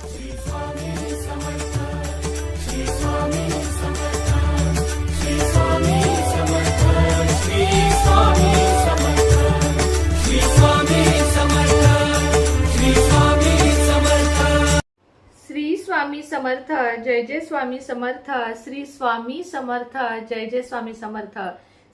श्री स्वामी समर्थ, श्री स्वामी समर्थ, श्री स्वामी समर्थ, श्री स्वामी समर्थ, श्री स्वामी समर्थ, श्री स्वामी समर्थ। श्री स्वामी समर्थ, जय जय स्वामी समर्थ, श्री स्वामी समर्थ, जय जय स्वामी समर्थ।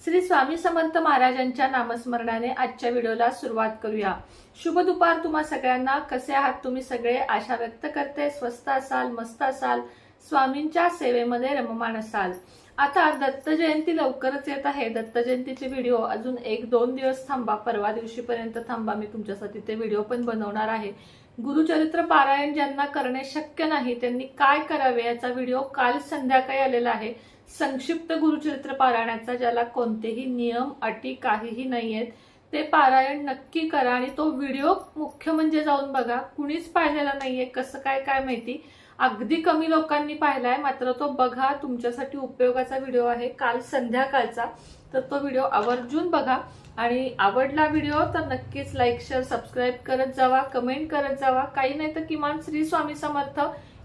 श्री स्वामी समर्थ महाराजांच्या नामस्मरणाने आजच्या व्हिडिओला सुरुवात करूया। शुभ दुपार तुम्हा सगळ्यांना। कसे आहात तुम्ही सगळे? आशा व्यक्त करते स्वस्त असाल, मस्त असाल, स्वामींच्या सेवेमध्ये रममाण असाल। आता दत्त जयंती लवकरच येत आहे। दत्त जयंतीचे व्हिडिओ अजून 1-2 दिवस थांबा, परवा दिवशीपर्यंत थांबा, मी तुमच्यासाठी ते व्हिडिओ पण बनवणार आहे। गुरुचरित्र पारायण ज्यांना करणे शक्य नाही त्यांनी काय करावे याचा व्हिडिओ काल संध्याकाळी आलेला आहे। संक्षिप्त गुरुचरित्र पारायणाचा, ज्याला कोणतेही नियम अटी काहीही नाहीयेत, ते पारायण नक्की करा। आणि तो व्हिडिओ मुख्य म्हणजे जाऊन बघा, कुणीच पाहिलेला नाहीये, कसं काय माहिती, अगदी कमी लोकांनी पाहिलाय, मात्र तो बघा, तुमच्यासाठी उपयोगाचा व्हिडिओ आहे काल संध्याकाळचा। तर तो व्हिडिओ आवर्जून बघा आणि आवडला व्हिडिओ तर नक्कीच लाईक शेअर सबस्क्राईब करत जावा, कमेंट करत जावा, काही नाही तर किमान श्री स्वामी समर्थ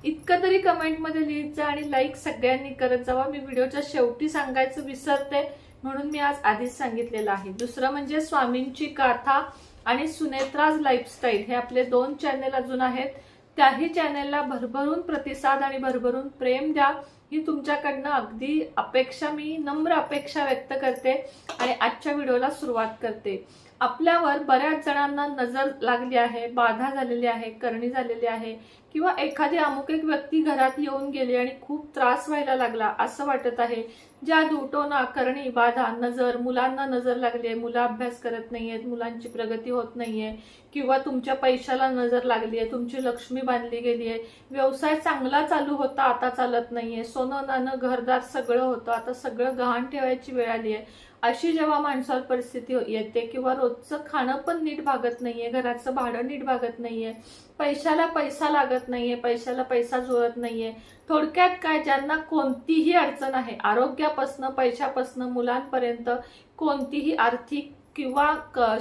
इतकं तरी कमेंटमध्ये लिहित जा आणि लाईक सगळ्यांनी करत जावा। मी व्हिडिओच्या शेवटी सांगायचं विसरते म्हणून मी आज आधीच सांगितलेलं आहे। दुसरं म्हणजे स्वामींची गाथा आणि सुनेत्राज लाईफस्टाईल हे आपले 2 चॅनेल अजून आहेत, त्याही चॅनेलला भरभरून प्रतिसाद आणि भरभरून प्रेम द्या, ही तुमच्याकडनं अगदी अपेक्षा, मी नम्र अपेक्षा व्यक्त करते। आणि आजच्या व्हिडिओला सुरुवात करते। आपल्यावर बऱ्याच जणांना नजर लागली आहे, बाधा झालेली आहे, करणी झालेली आहे, किंवा एखादी अमुक एक व्यक्ती घरात येऊन गेली आणि खूप त्रास व्हायला लागला असं वाटत आहे। जादू, टोना, करणी, बाधा, नजर, मुलांना नजर लागली आहे, मुलं अभ्यास करत नाहीयेत, मुलांची प्रगती होत नाहीये, किंवा तुमच्या पैशाला नजर लागली आहे, तुमची लक्ष्मी बांधली गेली आहे, व्यवसाय चांगला चालू होता आता चालत नाहीये, सोनं नाणं घरदार सगळं होतं आता सगळं गहाण ठेवायची वेळ आली आहे, अशी जेव्हा माणसावर परिस्थिती येते, किंवा रोजचं खाणं पण नीट भागत नाहीये, घराचं भाडं नीट भागत नाहीये, पैशाला पैसा लागत नाहीये, पैशाला पैसा जुळत नाहीये, थोडक्यात काय, ज्यांना कोणतीही अडचण आहे, आरोग्यापासनं पैशापासनं मुलांपर्यंत कोणतीही आर्थिक किंवा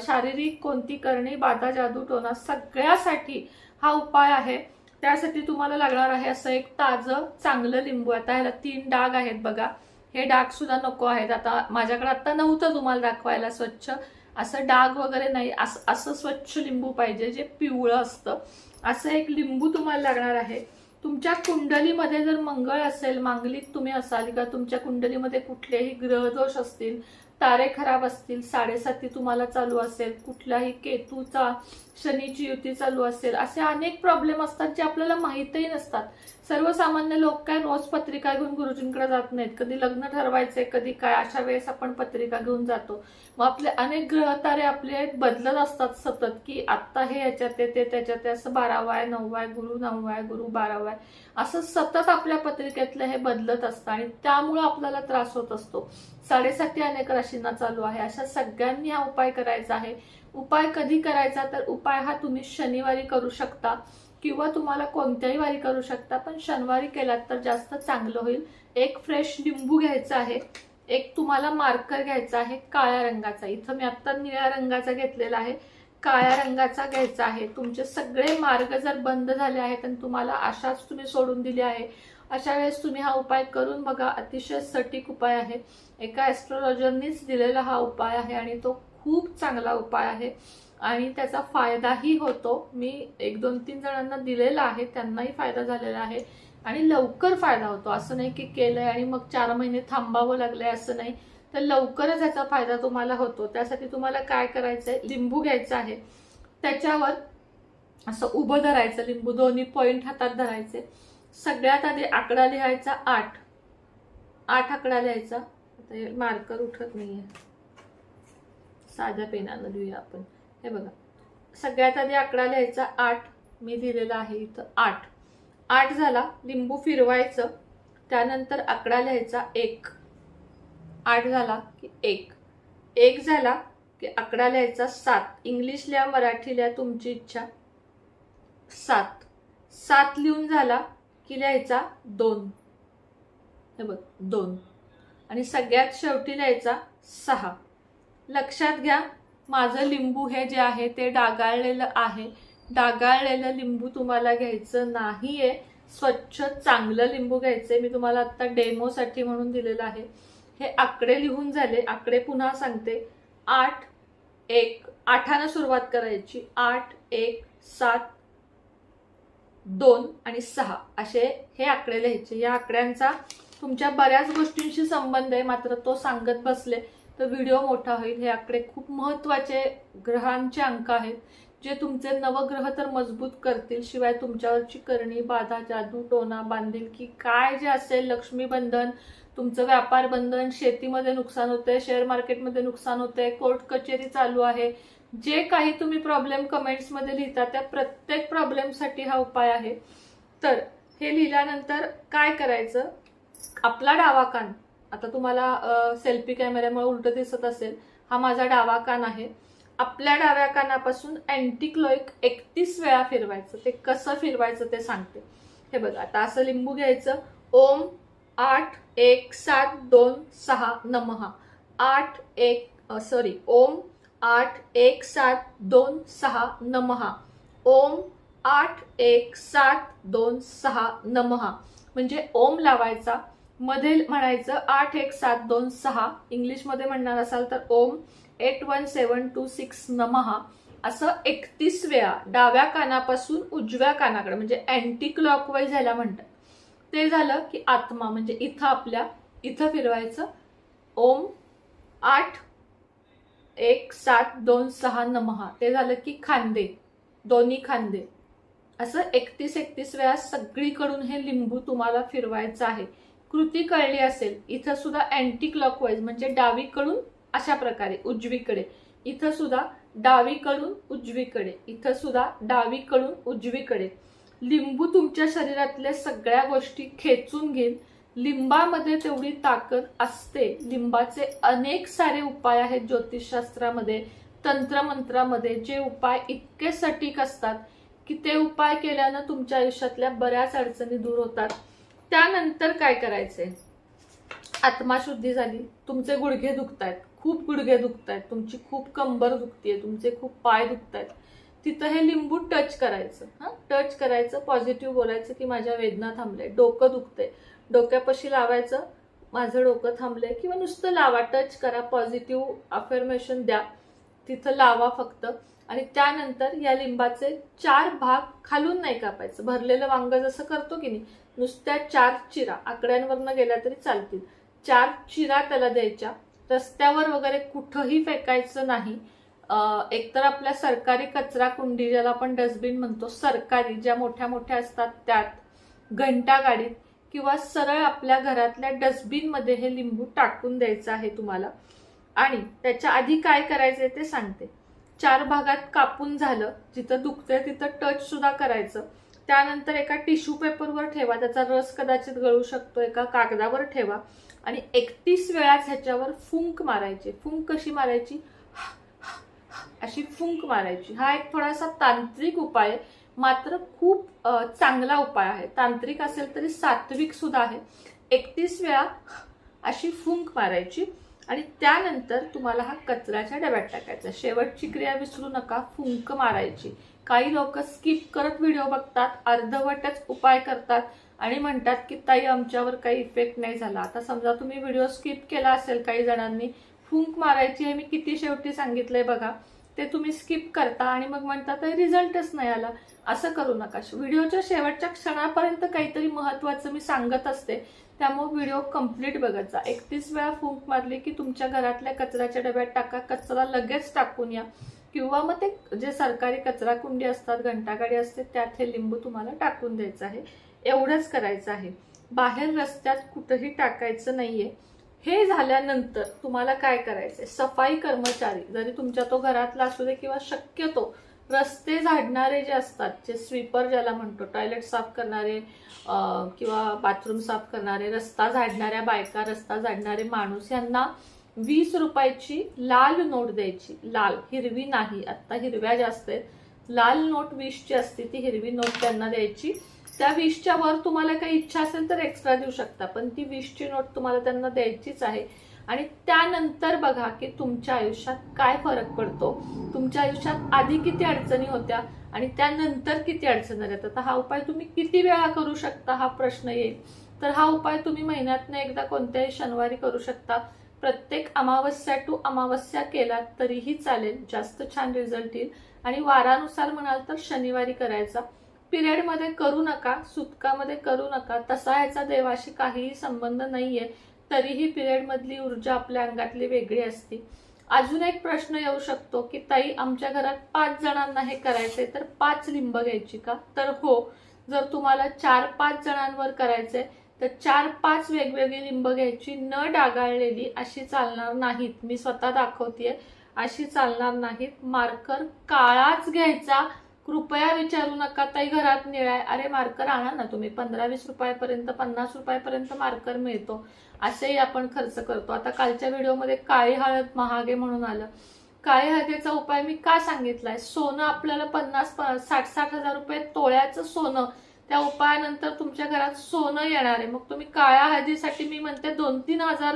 शारीरिक कोणती करणी, बाधा, जादू, टोना, सगळ्यासाठी हा उपाय आहे। त्यासाठी तुम्हाला लागणार आहे असं एक ताजं चांगलं लिंबू। आता ह्याला 3 डाग आहेत बघा, हे डाग सुद्धा नको आहेत, आता माझ्याकडे आता नव्हतं तुम्हाला दाखवायला स्वच्छ असं डाग वगैरे नाही, असं स्वच्छ लिंबू पाहिजे जे पिवळं असतं, असं एक लिंबू तुम्हाला लागणार आहे। तुमच्या कुंडलीमध्ये जर मंगळ असेल, मांगलिक तुम्ही असाल, किंवा तुमच्या कुंडलीमध्ये कुठलेही ग्रहदोष असतील, तारे खराब असतील, 7.5 तुम्हाला चालू असेल, कुठल्याही केतूचा शनीची युती चालू असेल, असे अनेक प्रॉब्लेम असतात जे आपल्याला माहितही नसतात। सर्वसामान्य लोक काय रोज पत्रिका घेऊन गुरुजींकडे जात नाहीत, कधी लग्न ठरवायचंय कधी काय, अशा वेळेस आपण पत्रिका घेऊन जातो। मग आपले अनेक ग्रह तारे आपले बदलत असतात सतत, की आता हे ह्याच्यात आहे, ते त्याच्यात आहे, असं 12वा आहे, 9वा आहे, गुरु 9वा आहे, गुरु 12वा आहे, असं सतत आपल्या पत्रिकेतलं हे बदलत असतं आणि त्यामुळे आपल्याला त्रास होत असतो। 7.5 अनेक राशींना चालू आहे, अशा सगळ्यांनी हा उपाय करायचा आहे। उपाय कधी करायचा तर उपाय हा तुम्ही शनिवारी करू शकता किंवा तुम्हाला कोणत्याही वारी करू शकता, पण शनिवारी केलात तर जास्त चांगलं होईल। एक फ्रेश लिंबू घ्यायचा आहे, एक तुम्हाला मार्कर घ्यायचा आहे काळ्या रंगाचा, इथं मी आता निळ्या रंगाचा घेतलेला आहे, काळ्या रंगाचा घ्यायचा आहे। तुमचे सगळे मार्ग जर बंद झाले आहेत आणि तुम्हाला आशाच तुम्ही सोडून दिली आहे, अशा वेळेस तुम्ही हा उपाय करून बघा। अतिशय सटीक उपाय आहे, एका ॲस्ट्रोलॉजरनीच दिलेला हा उपाय आहे आणि तो खूप चांगला उपाय आहे आणि त्याचा फायदाही होतो। मी 1-2-3 जणांना दिलेला आहे, त्यांनाही फायदा झालेला आहे आणि लवकर फायदा होतो। असं नाही की केलंय आणि मग 4 महिने थांबावं लागलंय असं नाही, तर लवकरच याचा फायदा तुम्हाला होतो। त्यासाठी तुम्हाला काय करायचंय, लिंबू घ्यायचा आहे, त्याच्यावर असं उभं धरायचं लिंबू, दोन्ही पॉइंट हातात धरायचे, सगळ्यात आधी आकडा लिहायचा 8 आकडा लिहायचा। आता मार्कर उठत नाहीये, साध्या पेनानं लिहूया आपण। हे बघा, सगळ्यात आधी आकडा लिहायचा 8, मी दिलेला आहे इथं 8 झाला, लिंबू फिरवायचं, त्यानंतर आकडा लिहायचा 1, 8 झाला की 1 झाला की आकडा लिहायचा 7, इंग्लिश लिहा मराठी लिहा तुमची इच्छा, 7 लिहून झाला की लिहायचा 2, हे बघ 2, आणि सगळ्यात शेवटी लिहायचा 6। लक्षात घ्या, माझं लिंबू हे जे आहे ते डागाळलेलं आहे, डागाळलेलं लिंबू तुम्हाला घ्यायचं नाहीये. स्वच्छ चांगलं लिंबू घ्यायचंय. मी तुम्हाला आता डेमोसाठी म्हणून दिलेलं आहे. हे आकडे लिहून झाले. आकडे पुन्हा सांगते. 8 1 8 सुरुवात करायची. 8 1 7 2 आणि 6 असे हे आकडे लिहायचे. या आकड्यांचा तुमच्या बऱ्याच गोष्टींशी संबंध आहे, मात्र तो सांगत बसले तर व्हिडिओ मोठा होईल. हे आकडे खूप महत्वाचे ग्रहांचे अंक आहेत, जे तुमचे नवग्रह तर मजबूत करतील, शिवाय तुमच्यावरची करणी, बाधा, जादू, टोना, बांधिलकी काय जे असेल, लक्ष्मी बंधन, तुमचं व्यापार बंधन, शेतीमध्ये नुकसान होतंय, शेअर मार्केटमध्ये नुकसान होतंय, कोर्ट कचेरी चालू आहे, जे काही तुम्ही प्रॉब्लेम कमेंट्समध्ये लिहिता त्या प्रत्येक प्रॉब्लेमसाठी हा उपाय आहे. तर हे लिहिल्यानंतर काय करायचं, आपला डावा कान, आता तुम्हाला सेल्फी कॅमेऱ्यामुळे उलट दिसत असेल, हा माझा डावा कान आहे. आपल्या डाव्या कानापासून अँटी क्लॉक 31 वेळा फिरवायचं. ते कसं फिरवायचं ते सांगते. हे बघा, आता असं लिंबू घ्यायचं. ओम 8 1 7 2 6 नमः. ओम 8 1 7 2 6 नमः. ओम 8 1 7 2 6 नमः. म्हणजे ओम लावायचा, मध्ये म्हणायचं 8 1 7 2 6. इंग्लिशमध्ये म्हणणार असाल तर ओम 81726 नमः. असं 31 वेळा डाव्या कानापासून उजव्या कानाकडे, म्हणजे अँटी क्लॉकवाईज ह्याला म्हणतात. ते झालं की आत्मा, म्हणजे इथं आपल्या इथं फिरवायचं. ओम 8 1 7 2 6 नमः. ते झालं की खांदे, दोन्ही खांदे. असं 31 वेळा सगळीकडून हे लिंबू तुम्हाला फिरवायचं आहे. कृती कळली असेल, इथं सुद्धा अँटी क्लॉकवाईज म्हणजे डावीकडून अशा प्रकारे उजवीकडे, इथं सुद्धा डावीकडून उजवीकडे, इथं सुद्धा डावीकडून उजवीकडे. लिंबू तुमच्या शरीरातल्या सगळ्या गोष्टी खेचून घेईल. लिंबामध्ये तेवढी ताकद असते. लिंबाचे अनेक सारे उपाय आहेत ज्योतिषशास्त्रामध्ये, तंत्रमंत्रामध्ये, जे उपाय इतके सटीक असतात की ते उपाय केल्यानं तुमच्या आयुष्यातल्या बऱ्याच अडचणी दूर होतात. त्यानंतर काय करायचंय, आत्माशुद्धी झाली, तुमचे गुडघे दुखतायत, खूप गुडघे दुखतायत, तुमची खूप कंबर दुखतीये, तुमचे खूप पाय दुखतायत, तिथं हे लिंबू टच करायचं. टच करायचं, पॉझिटिव्ह बोलायचं की माझ्या वेदना थांबले, डोकं दुखतंय, डोक्यापाशी लावायचं, माझं डोकं थांबलंय, किंवा नुसतं लावा, टच करा, पॉझिटिव्ह अफर्मेशन द्या, तिथं लावा फक्त. आणि त्यानंतर या लिंबाचे 4 भाग खालून नाही कापायचं. भरलेलं वांग जसं करतो की नाही, नुसत्या 4 चिरा, आकड्यांवरनं गेल्या तरी चालतील, 4 चिरा त्याला द्यायच्या. रस्त्यावर वगैरे कुठंही फेकायचं नाही. एकतर आपल्या सरकारी कचरा कुंडी, ज्याला आपण डस्टबिन म्हणतो, सरकारी ज्या मोठ्या मोठ्या असतात त्यात, घंटा गाडीत, किंवा सरळ आपल्या घरातल्या डस्टबिन मध्ये हे लिंबू टाकून द्यायचं आहे तुम्हाला. आणि त्याच्या आधी काय करायचंय ते सांगते. 4 भागात कापून झालं, जिथं दुखतंय तिथं टच सुद्धा करायचं. त्यानंतर एका टिश्यू पेपरवर ठेवा, त्याचा रस कदाचित गळू शकतो, एका कागदावर ठेवा आणि 31 वेळाच ह्याच्यावर फुंक मारायची. फुंक कशी मारायची, अशी फुंक मारायची. हा एक थोडासा तांत्रिक उपाय आहे, मात्र खूप चांगला उपाय आहे. तांत्रिक असेल तरी सात्विक सुद्धा आहे. 31 वेळा अशी फुंक मारायची आणि त्यानंतर तुम्हाला हा कचऱ्याच्या डब्यात टाकायचा. शेवटची क्रिया विसरू नका, फुंक मारायची. काही लोक स्किप करत व्हिडिओ बघतात, अर्धवटच उपाय करतात आणि म्हणतात की ताई आमच्यावर काही इफेक्ट नाही झाला. आता समजा तुम्ही व्हिडिओ स्किप केला असेल, काही जणांनी, फुंक मारायची हे मी किती शेवटी सांगितलंय बघा, ते तुम्ही स्किप करता आणि मग म्हणतात रिझल्टच नाही आला. असं करू नका. व्हिडिओच्या शेवटच्या क्षणापर्यंत काहीतरी महत्वाचं मी सांगत असते, त्यामुळे व्हिडिओ कंप्लीट बघत जा. 31 वेळा फुंक मारली की तुमच्या घरातल्या कचऱ्याच्या डब्यात टाका, कचरा लगेच टाकून या, किंवा मग ते जे सरकारी कचरा कुंडी असतात, घंटागाडी असते, त्यात हे लिंबू तुम्हाला टाकून द्यायचं आहे. एवढंच करायचं आहे. बाहेर रस्त्यात कुठेही टाकायचं नाहीये. हे झाल्यानंतर तुम्हाला काय करायचंय, सफाई कर्मचारी, जरी तुमच्या तो घरातला असू दे किंवा शक्यतो रस्ते झाडणारे जे असतात, जे स्वीपर ज्याला म्हणतो, टॉयलेट साफ करणारे किंवा बाथरूम साफ करणारे, रस्ता झाडणाऱ्या बायका, रस्ता झाडणारे माणूस, यांना 20 रुपयाची लाल नोट द्यायची. लाल, हिरवी नाही, आता हिरव्या जास्त आहेत. लाल नोट 20ची असते, ती हिरवी नोट त्यांना द्यायची. त्या 20च्या वर तुम्हाला काही इच्छा असेल तर एक्स्ट्रा देऊ शकता, पण ती 20ची नोट तुम्हाला त्यांना द्यायचीच आहे. आणि त्यानंतर बघा की तुमच्या आयुष्यात काय फरक पडतो. तुमच्या आयुष्यात आधी किती अडचणी होत्या आणि त्यानंतर किती अडचणी येतात. हा उपाय तुम्ही किती वेळा करू शकता हा प्रश्न येईल. तर हा उपाय तुम्ही महिन्यातनं एकदा कोणत्याही शनिवारी करू शकता. प्रत्येक अमावस्या टू अमावस्या केला तरीही चालेल, जास्त छान रिझल्ट येईल. आणि वारानुसार म्हणाल तर शनिवारी करायचा. पिरियडमध्ये करू नका, सुतकामध्ये करू नका, तसा ह्याचा देवाशी काहीही संबंध नाहीये. तरीही पिरियड मधली ऊर्जा आपल्या अंगातली वेगळी असते. अजून एक प्रश्न येऊ शकतो की ताई आमच्या घरात 5 जणांना हे करायचंय तर 5 लिंब घ्यायची का. तर हो, जर तुम्हाला 4-5 जणांवर करायचंय तर 4-5 वेगवेगळी लिंब घ्यायची, न डागाळलेली, अशी चालणार नाहीत. मी स्वतः दाखवतेय, अशी चालणार नाहीत. मार्कर काळाच घ्यायचा. कृपया विचारू नका ताई घरात निळा आहे, अरे मार्कर आणा ना तुम्ही. 15-20 रुपयापर्यंत, 50 रुपयापर्यंत मार्कर मिळतो. असेही आपण खर्च करतो. आता कालच्या व्हिडिओमध्ये काळी हळद महाग आहे म्हणून आलं. काळी हळदीचा उपाय मी का सांगितलाय. सोनं आपल्याला 50-60 हजार रुपये तोळ्याचं सोनं, त्या उपायानंतर तुमच्या घरात सोनं येणार आहे. मग तुम्ही काळ्या हळदीसाठी मी म्हणते 2-3 हजार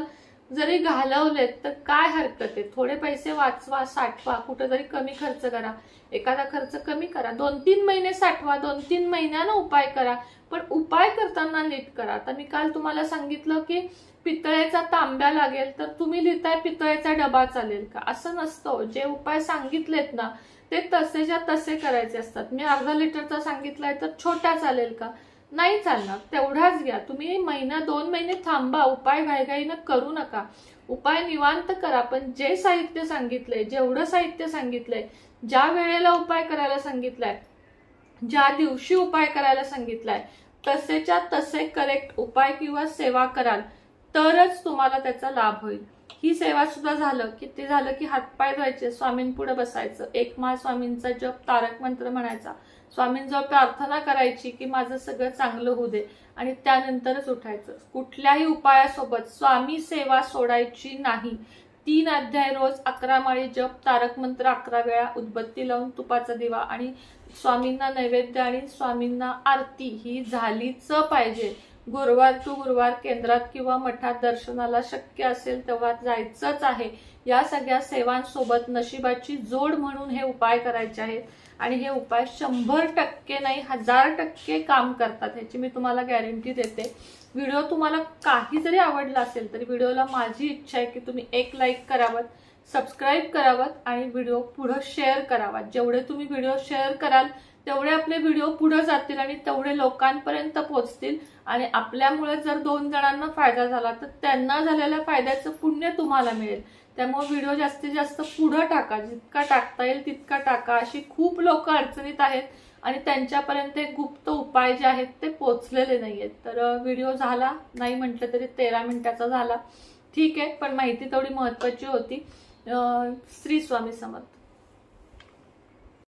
जरी घालवलेत तर काय हरकत आहे. थोडे पैसे वाचवा, साठवा, कुठेतरी कमी खर्च करा, एखादा खर्च कमी करा. 2-3 महिने साठवा, 2-3 महिन्यानं उपाय करा, पण उपाय करताना नीट करा. आता मी काल तुम्हाला सांगितलं की पितळेचा तांब्या लागेल तर तुम्ही लिहिताय पितळेचा डबा चालेल का. असं नसतं. जे उपाय सांगितलेत ना ते तसेच्या तसे करायचे असतात. मी अर्धा लिटरचा सांगितलाय तर छोटा चालेल का, नाही चालणार. तेवढाच घ्या. तुम्ही 1-2 महिने थांबा. उपाय घाईघाईनं करू नका. उपाय निवांत करा. पण जे साहित्य सांगितलंय, जेवढं साहित्य सांगितलंय, ज्या वेळेला उपाय करायला सांगितलाय, ज्या दिवशी उपाय करायला सांगितलाय, तसेच्या तसे करेक्ट उपाय किंवा सेवा कराल तरच तुम्हाला त्याचा लाभ होईल. ही सेवा सुद्धा झालं की ते झालं की हातपाय धुवायचे, स्वामींपुढे बसायचं, 1 माळ स्वामींचा जप, तारक मंत्र म्हणायचा, स्वामींजवळ प्रार्थना करायची की माझं सगळं चांगलं होऊ दे, आणि त्यानंतरच उठायचं. कुठल्याही उपायासोबत स्वामी सेवा सोडायची नाही. 3 अध्याय रोज, 11 माळी जप, तारक मंत्र 11 वेळा, उदबत्ती लावून तुपाचा दिवा आणि स्वामींना नैवेद्य आणि स्वामींना आरती ही झालीच पाहिजे. गुरुवार टू गुरुवार केंद्रात किंवा मठात दर्शनाला शक्य असेल तेव्हा जायचंच आहे. या सगळ्या सेवांसोबत नशिबाची जोड म्हणून हे उपाय करायचे आहेत. आणि हे उपाय 100% नाही 1000% काम करतात, ह्याची मी तुम्हाला गॅरंटी देते. व्हिडिओ तुम्हाला काही जरी आवडला असेल तरी व्हिडिओला माझी इच्छा आहे की तुम्ही 1 लाईक करावं, सबस्क्राईब करावं आणि व्हिडिओ पुढे शेअर करावा. जेवढे तुम्ही व्हिडिओ शेअर कराल तेवढे आपले व्हिडिओ पुढे जातील आणि तेवढे लोकांपर्यंत पोहोचतील. आणि आपल्यामुळे जर 2 जणांना फायदा झाला तर त्यांना झालेल्या फायद्याचं पुण्य तुम्हाला मिळेल. त्यामुळे व्हिडिओ जास्तीत जास्त पुढे टाका, जितका टाकता येईल तितका टाका. अशी खूप लोक अडचणीत आहेत आणि त्यांच्यापर्यंत गुप्त उपाय जे आहेत ते पोचलेले नाहीयेत. तर व्हिडिओ झाला नाही म्हटलं तरी 13 मिनिटाचा झाला, ठीक आहे, पण माहिती तेवढी महत्वाची होती. श्री स्वामी समर्थ.